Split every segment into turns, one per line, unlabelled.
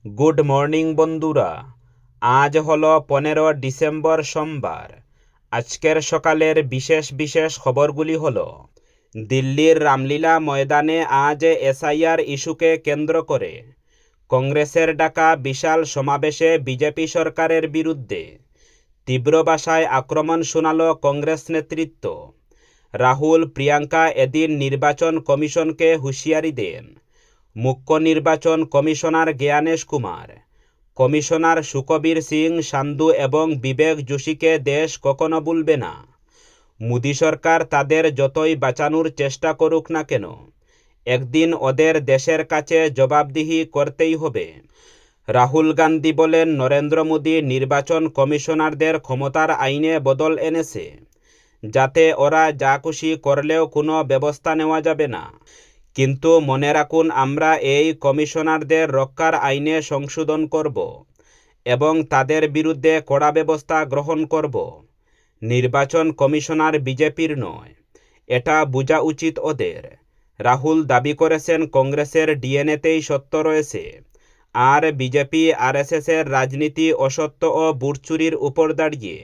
Good morning বন্ধুরা, আজ হলো 15 ডিসেম্বর সোমবার। আজকের সকালের বিশেষ খবরগুলি হলো: দিল্লির রামলীলা ময়দানে আজ এসআইআর ইস্যুকে কেন্দ্র করে কংগ্রেসের ডাকা বিশাল সমাবেশে বিজেপি সরকারের বিরুদ্ধে তীব্র ভাষায় আক্রমণ শোনাল কংগ্রেস নেতৃত্ব। রাহুল প্রিয়াঙ্কা এদিন নির্বাচন কমিশনকে হুঁশিয়ারি দেন। মুখ্য নির্বাচন কমিশনার জ্ঞানেশ কুমার, কমিশনার সুখবীর সিং সান্ধু এবং বিবেক যোশীকে দেশ কখনো ভুলবে না। মোদী সরকার তাদের যতই বাঁচানোর চেষ্টা করুক না কেন, একদিন ওদের দেশের কাছে জবাবদিহি করতেই হবে। রাহুল গান্ধী বলেন, নরেন্দ্র মোদী নির্বাচন কমিশনারদের ক্ষমতার আইনে বদল এনেছে, যাতে ওরা যা খুশি করলেও কোনো ব্যবস্থা নেওয়া যাবে না। কিন্তু মনে রাখুন, আমরা এই কমিশনারদের রক্ষার আইনে সংশোধন করব এবং তাদের বিরুদ্ধে কড়া ব্যবস্থা গ্রহণ করব। নির্বাচন কমিশনার বিজেপির নয়, এটা বোঝা উচিত ওদের। রাহুল দাবি করেছেন, কংগ্রেসের ডিএনএতেই সত্য রয়েছে, আর বিজেপি আরএসএসের রাজনীতি অসত্য ও বুটচুরির উপর দাঁড়িয়ে।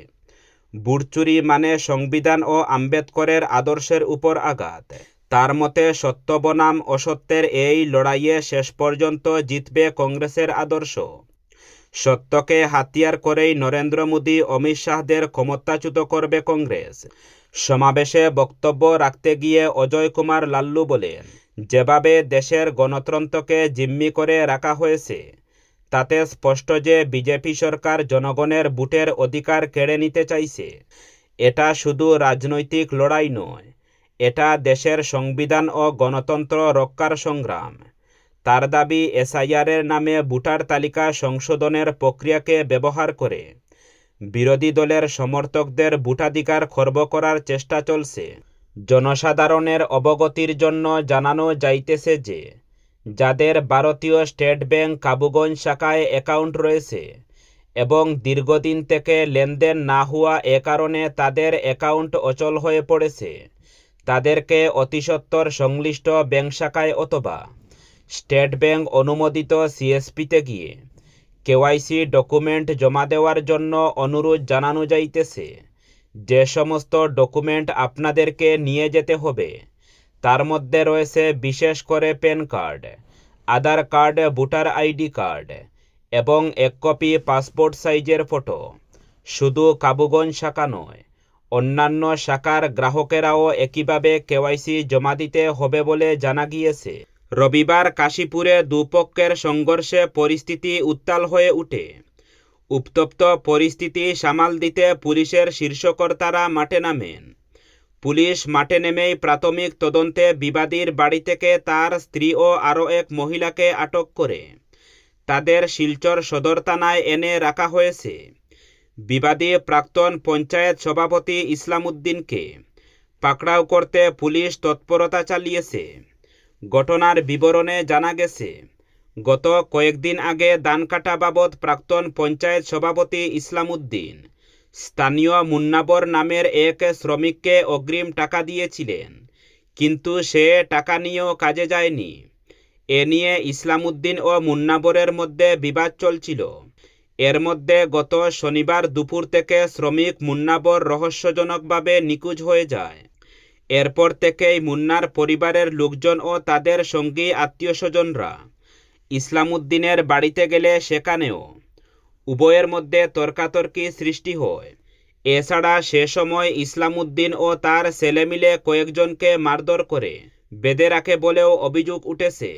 বুটচুরি মানে সংবিধান ও আম্বেদকরের আদর্শের উপর আঘাত। তার মতে, সত্য বনাম অসত্যের এই লড়াইয়ে শেষ পর্যন্ত জিতবে কংগ্রেসের আদর্শ। সত্যকে হাতিয়ার করেই নরেন্দ্র মোদী অমিত শাহদের ক্ষমতাচ্যুত করবে কংগ্রেস। সমাবেশে বক্তব্য রাখতে গিয়ে অজয় কুমার লাল্লু বলেন, যেভাবে দেশের গণতন্ত্রকে জিম্মি করে রাখা হয়েছে, তাতে স্পষ্ট যে বিজেপি সরকার জনগণের ভোটের অধিকার কেড়ে নিতে চাইছে। এটা শুধু রাজনৈতিক লড়াই নয়, এটা দেশের সংবিধান ও গণতন্ত্র রক্ষার সংগ্রাম। তার দাবি, এসআইআরের নামে ভোটার তালিকা সংশোধনের প্রক্রিয়াকে ব্যবহার করে বিরোধী দলের সমর্থকদের ভোটাধিকার খর্ব করার চেষ্টা চলছে। জনসাধারণের অবগতির জন্য জানানো যাইতেছে যে, যাদের ভারতীয় স্টেট ব্যাংক কাবুগঞ্জ শাখায় অ্যাকাউন্ট রয়েছে এবং দীর্ঘদিন থেকে লেনদেন না হওয়া এ কারণে তাদের অ্যাকাউন্ট অচল হয়ে পড়েছে, তাদেরকে অতিসত্বর সংশ্লিষ্ট ব্যাংক শাখায় অথবা স্টেট ব্যাংক অনুমোদিত সিএসপিতে গিয়ে কেওয়াইসি ডকুমেন্ট জমা দেওয়ার জন্য অনুরোধ জানানো যাইতেছে। যে সমস্ত ডকুমেন্ট আপনাদেরকে নিয়ে যেতে হবে, তার মধ্যে রয়েছে বিশেষ করে প্যান কার্ড, আধার কার্ড, ভোটার আইডি কার্ড এবং এক কপি পাসপোর্ট সাইজের ফটো। শুধু কাবুগঞ্জ শাখা নয়, অন্যান্য শাখার গ্রাহকেরাও একইভাবে কেওয়াইসি জমা দিতে হবে বলে জানা গিয়েছে। রবিবার কাশীপুরে দুপক্ষের সংঘর্ষে পরিস্থিতি উত্তাল হয়ে ওঠে। উত্তপ্ত পরিস্থিতি সামাল দিতে পুলিশের শীর্ষকর্তারা মাঠে নামেন। পুলিশ মাঠে নেমেই প্রাথমিক তদন্তে বিবাদীর বাড়ি থেকে তার স্ত্রী ও আরও এক মহিলাকে আটক করে তাদের শিলচর সদর থানায় এনে রাখা হয়েছে। বিবাদী প্রাক্তন পঞ্চায়েত সভাপতি ইসলাম উদ্দিনকে পাকড়াও করতে পুলিশ তৎপরতা চালিয়েছে। ঘটনার বিবরণে জানা গেছে, গত কয়েকদিন আগে ধান কাটা বাবদ প্রাক্তন পঞ্চায়েত সভাপতি ইসলাম উদ্দিন স্থানীয় মুন্নাবর নামের এক শ্রমিককে অগ্রিম টাকা দিয়েছিলেন, কিন্তু সে টাকা নিয়েও কাজে যায়নি। এ নিয়ে ইসলাম উদ্দিন ও মুন্নাবরের মধ্যে বিবাদ চলছিল। এর মধ্যে গত শনিবার দুপুর থেকে শ্রমিক মুন্নাবর রহস্যজনকভাবে নিখোঁজ হয়ে যায়। এরপর থেকেই মুন্নার পরিবারের লোকজন ও তাদের সঙ্গী আত্মীয়স্বজনরা ইসলাম উদ্দিনের বাড়িতে গেলে সেখানেও উভয়ের মধ্যে তর্কাতর্কি সৃষ্টি হয়। এছাড়া সে সময় ইসলাম উদ্দিন ও তার ছেলে মিলে কয়েকজনকে মারধর করে বেঁধে রাখে বলেও অভিযোগ উঠেছে।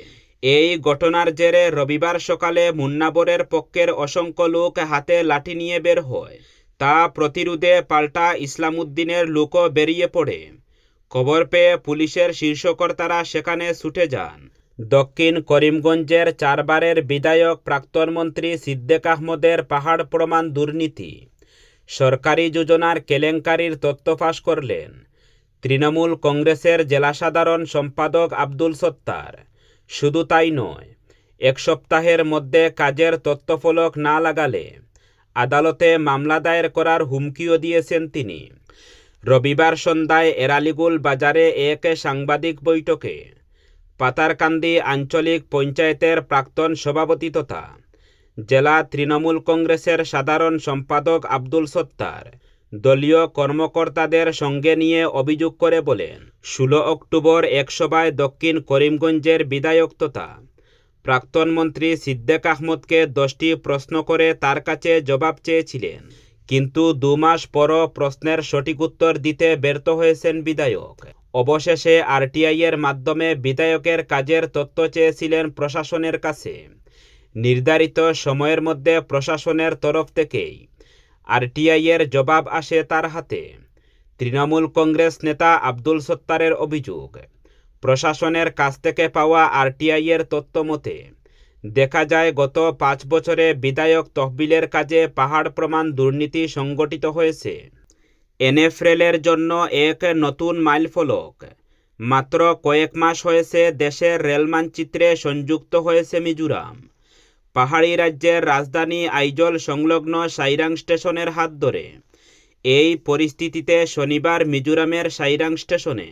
এই ঘটনার জেরে রবিবার সকালে মুন্নাবরের পক্ষের অসংখ্য লোক হাতে লাঠি নিয়ে বের হয়। তা প্রতিরোধে পাল্টা ইসলাম উদ্দিনের লোকও বেরিয়ে পড়ে। খবর পেয়ে পুলিশের শীর্ষকর্তারা সেখানে ছুটে যান। দক্ষিণ করিমগঞ্জের চারবারের বিধায়ক প্রাক্তন মন্ত্রী সিদ্দিক আহমদের পাহাড় প্রমাণ দুর্নীতি সরকারি যোজনার কেলেঙ্কারির তথ্য ফাঁস করলেন তৃণমূল কংগ্রেসের জেলা সাধারণ সম্পাদক আব্দুল সত্তার। শুধু তাই নয়, এক সপ্তাহের মধ্যে কাজের তথ্যফলক না লাগালে আদালতে মামলা দায়ের করার হুমকিও দিয়েছেন তিনি। রবিবার সন্ধ্যায় এরালিগুল বাজারে এক সাংবাদিক বৈঠকে পাতারকান্দি আঞ্চলিক পঞ্চায়েতের প্রাক্তন সভাপতি তথা জেলা তৃণমূল কংগ্রেসের সাধারণ সম্পাদক আব্দুল সত্তার দলীয় কর্মকর্তাদের সঙ্গে নিয়ে অভিযোগ করে বলেন, 16 অক্টোবর এক সভায় দক্ষিণ করিমগঞ্জের বিধায়ক তথা প্রাক্তন মন্ত্রী সিদ্দিক আহমদকে 10টি প্রশ্ন করে তার কাছে জবাব চেয়েছিলেন, কিন্তু 2 মাস পরও প্রশ্নের সঠিক উত্তর দিতে ব্যর্থ হয়েছেন বিধায়ক। অবশেষে আরটিআইয়ের মাধ্যমে বিধায়কের কাজের তথ্য চেয়েছিলেন প্রশাসনের কাছে। নির্ধারিত সময়ের মধ্যে প্রশাসনের তরফ থেকেই আরটিআইয়ের জবাব আসে তার হাতে। তৃণমূল কংগ্রেস নেতা আব্দুল সত্তারের অভিযোগ, প্রশাসনের কাছ থেকে পাওয়া আরটিআইয়ের তথ্য মতে দেখা যায় গত 5 বছরে বিধায়ক তহবিলের কাজে পাহাড় প্রমাণ দুর্নীতি সংগঠিত হয়েছে। এনএফএলের জন্য এক নতুন মাইলফলক। মাত্র কয়েক মাস হয়েছে দেশের রেল মানচিত্রে সংযুক্ত হয়েছে মিজোরাম। পাহাড়ি রাজ্যের রাজধানী আইজল সংলগ্ন সাইরাং স্টেশনের হাত ধরে। এই পরিস্থিতিতে শনিবার মিজোরামের সাইরাং স্টেশনে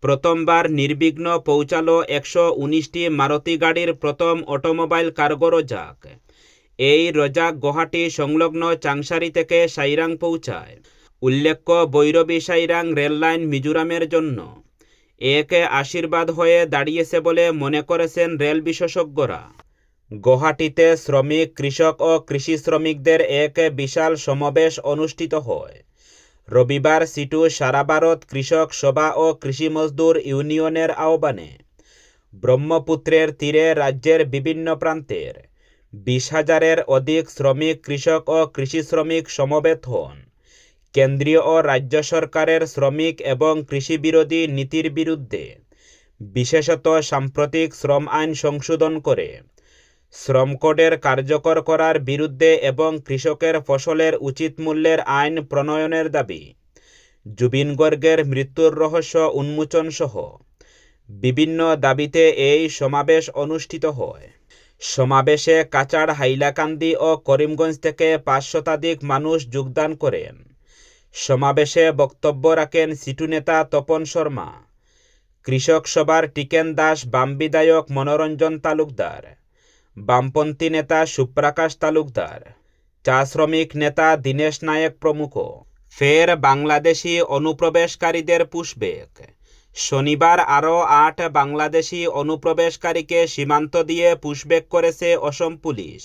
প্রথমবার নির্বিঘ্ন পৌঁছাল 119টি মারুতি গাড়ির প্রথম অটোমোবাইল কার্গো রোজাক। এই রোজাক গুয়াহাটি সংলগ্ন চাংসারি থেকে সাইরাং পৌঁছায়। উল্লেখ্য, বৈরবী সাইরাং রেললাইন মিজোরামের জন্য এক আশীর্বাদ হয়ে দাঁড়িয়েছে বলে মনে করেছেন রেল বিশেষজ্ঞরা। গুয়াহাটিতে শ্রমিক, কৃষক ও কৃষি শ্রমিকদের এক বিশাল সমাবেশ অনুষ্ঠিত হয়। রবিবার সিটু সারা ভারত কৃষক সভা ও কৃষি মজদুর ইউনিয়নের আহ্বানে ব্রহ্মপুত্রের তীরে রাজ্যের বিভিন্ন প্রান্তের 20,000-এর অধিক শ্রমিক, কৃষক ও কৃষি শ্রমিক সমবেত হন। কেন্দ্রীয় ও রাজ্য সরকারের শ্রমিক এবং কৃষি বিরোধী নীতির বিরুদ্ধে, বিশেষত সাম্প্রতিক শ্রম আইন সংশোধন করে শ্রম কোডের কার্যকর করার বিরুদ্ধে এবং কৃষকের ফসলের উচিত মূল্যের আইন প্রণয়নের দাবি, জুবিন গর্গের মৃত্যুর রহস্য উন্মোচন সহ বিভিন্ন দাবিতে এই সমাবেশ অনুষ্ঠিত হয়। সমাবেশে কাছাড়, হাইলাকান্দি ও করিমগঞ্জ থেকে 5 শতাধিক মানুষ যোগদান করেন। সমাবেশে বক্তব্য রাখেন সিটু নেতা তপন শর্মা, কৃষক সভার টিকেন দাস, বাম বিধায়ক মনোরঞ্জন তালুকদার, বামপন্থী নেতা সুপ্রকাশ তালুকদার, চা শ্রমিক নেতা দীনেশ নায়েক প্রমুখ। ফের বাংলাদেশি অনুপ্রবেশকারীদের পুশব্যাক। শনিবার আরও 8 বাংলাদেশি অনুপ্রবেশকারীকে সীমান্ত দিয়ে পুশব্যাক করেছে অসম পুলিশ।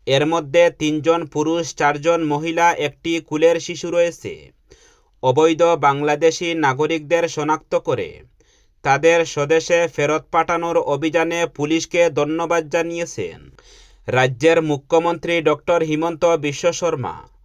এর মধ্যে 3 জন পুরুষ, 4 জন মহিলা, একটি কুলের শিশু রয়েছে। অবৈধ বাংলাদেশি নাগরিকদের শনাক্ত করে তাদের স্বদেশে ফেরত পাঠানোর অভিযানে পুলিশকে ধন্যবাদ জানিয়েছেন রাজ্যের মুখ্যমন্ত্রী ডক্টর হিমন্ত বিশ্ব শর্মা।